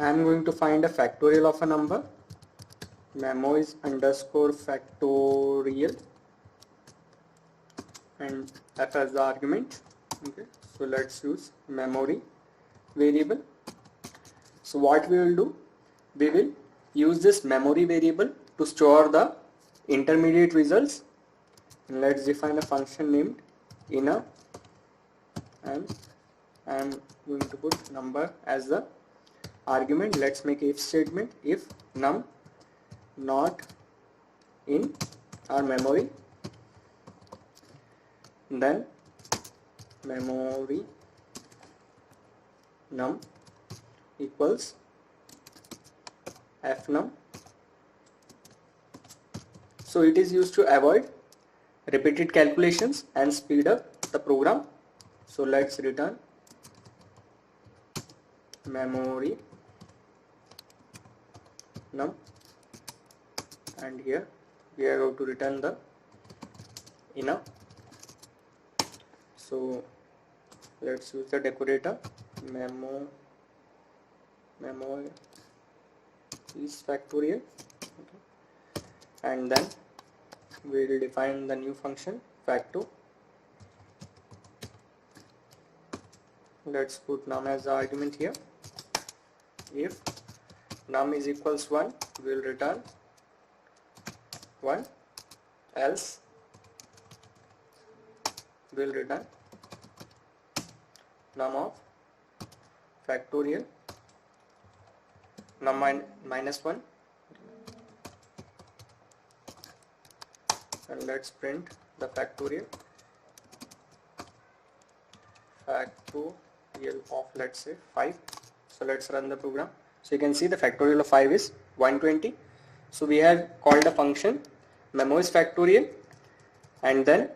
I am going to find a factorial of a number. Memoiz underscore factorial and f as the argument. Okay, so let's use memory variable. So what we will do, we will use this memory variable to store the intermediate results. And let's define a function named inner, and I am going to put number as the argument. Let's make if statement. If num not in our memory, then memory num equals fnum. So it is used to avoid repeated calculations and speed up the program. So let's return memory num, and here we are going to return the inner. So let's use the decorator. Memo is factorial, okay. And then we will define the new function facto. Let's put num as the argument here. If num is equals 1, we will return 1, else we will return num of factorial num minus 1, and let's print the factorial of, let's say, 5. So let's run the program. So you can see the factorial of 5 is 120. So we have called a function Memoiz factorial, and then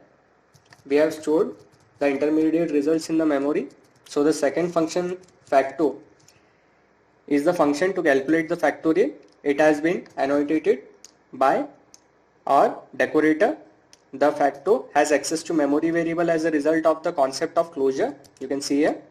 we have stored the intermediate results in the memory. So the second function facto is the function to calculate the factorial. It has been annotated by our decorator. The facto has access to memory variable as a result of the concept of closure. You can see here.